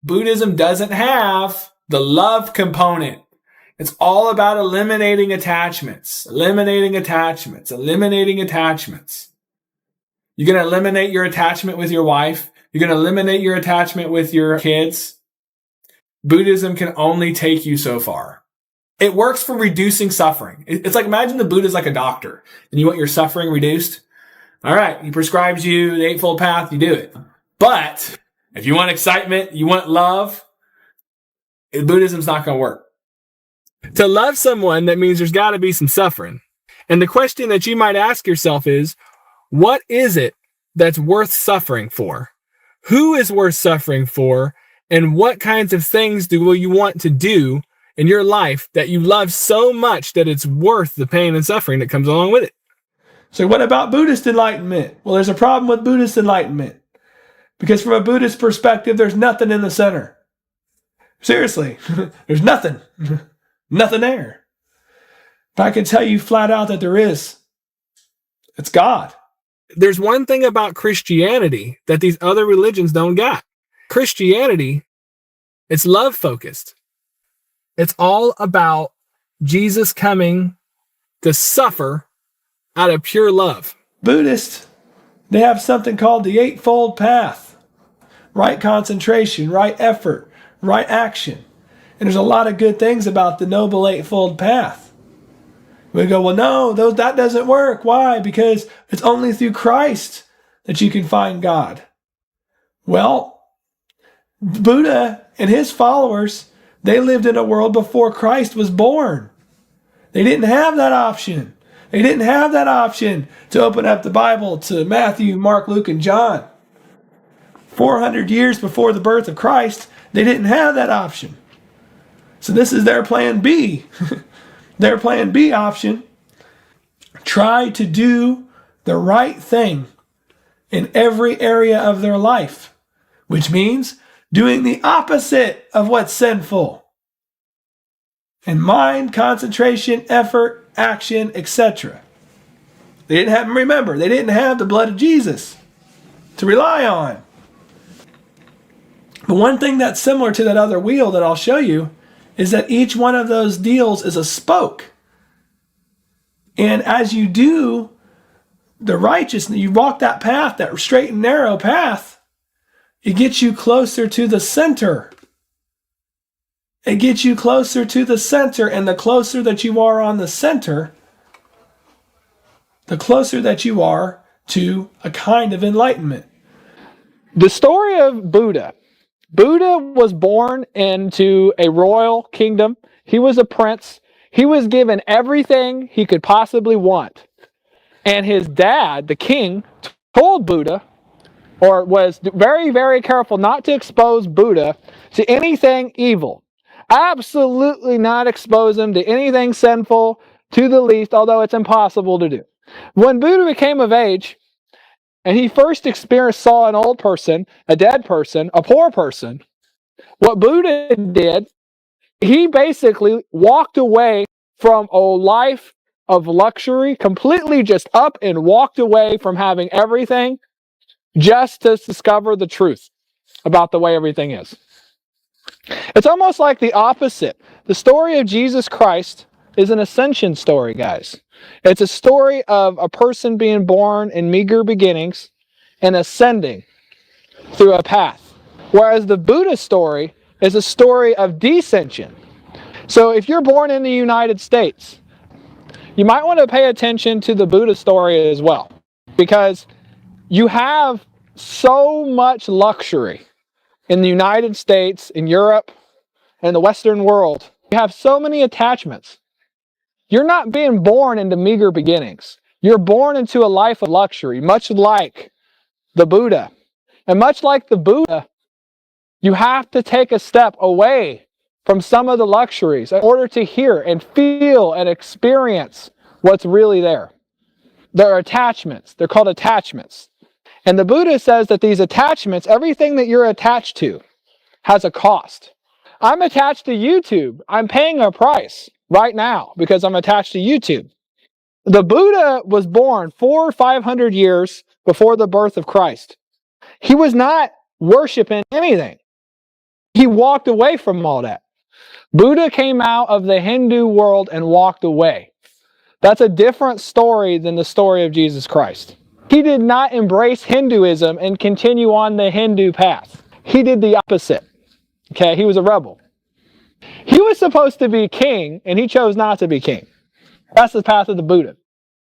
Buddhism doesn't have the love component. It's all about eliminating attachments. You're going to eliminate your attachment with your wife. You're going to eliminate your attachment with your kids. Buddhism can only take you so far. It works for reducing suffering. It's like, imagine the Buddha is like a doctor and you want your suffering reduced. All right, he prescribes you the Eightfold Path, you do it. But if you want excitement, you want love, Buddhism's not going to work. To love someone, that means there's got to be some suffering. And the question that you might ask yourself is, what is it that's worth suffering for? Who is worth suffering for? And what kinds of things will you want to do in your life that you love so much that it's worth the pain and suffering that comes along with it? So what about Buddhist enlightenment? Well, there's a problem with Buddhist enlightenment. Because from a Buddhist perspective, there's nothing in the center. Seriously, there's nothing. Nothing there. But I can tell you flat out that there is. It's God. There's one thing about Christianity that these other religions don't got. Christianity, it's love focused. It's all about Jesus coming to suffer out of pure love. Buddhists, they have something called the Eightfold Path. Right concentration, right effort, right action. And there's a lot of good things about the Noble Eightfold Path. We go, well, no, that doesn't work. Why? Because it's only through Christ that you can find God. Well, Buddha and his followers, they lived in a world before Christ was born. They didn't have that option. They didn't have that option to open up the Bible to Matthew, Mark, Luke, and John. 400 years before the birth of Christ, they didn't have that option. So this is their plan B. Their plan B option. Try to do the right thing in every area of their life, which means doing the opposite of what's sinful. And mind, concentration, effort, action, etc. They didn't have the blood of Jesus to rely on. But one thing that's similar to that other wheel that I'll show you is that each one of those deals is a spoke. And as you do the righteousness, you walk that path, that straight and narrow path, it gets you closer to the center. It gets you closer to the center, and the closer that you are on the center, the closer that you are to a kind of enlightenment. The story of Buddha. Buddha was born into a royal kingdom. He was a prince. He was given everything he could possibly want. And his dad, the king, told Buddha, or was very, very careful not to expose Buddha to anything evil. Absolutely not expose him to anything sinful, to the least, although it's impossible to do. When Buddha became of age, and he first saw an old person, a dead person, a poor person, what Buddha did, he basically walked away from a life of luxury, completely just up and walked away from having everything just to discover the truth about the way everything is. It's almost like the opposite. The story of Jesus Christ is an ascension story, guys. It's a story of a person being born in meager beginnings and ascending through a path. Whereas the Buddha story is a story of descension. So if you're born in the United States, you might want to pay attention to the Buddha story as well. Because you have so much luxury in the United States, in Europe, and the Western world. You have so many attachments. You're not being born into meager beginnings. You're born into a life of luxury, much like the Buddha. And much like the Buddha, you have to take a step away from some of the luxuries in order to hear and feel and experience what's really there. There are attachments. They're called attachments. And the Buddha says that these attachments, everything that you're attached to, has a cost. I'm attached to YouTube. I'm paying a price right now because I'm attached to YouTube. The Buddha was born 400 or 500 years before the birth of Christ. He was not worshiping anything. He walked away from all that. Buddha came out of the Hindu world and walked away. That's a different story than the story of Jesus Christ. He did not embrace Hinduism and continue on the Hindu path. He did the opposite. Okay, he was a rebel. He was supposed to be king, and he chose not to be king. That's the path of the Buddha.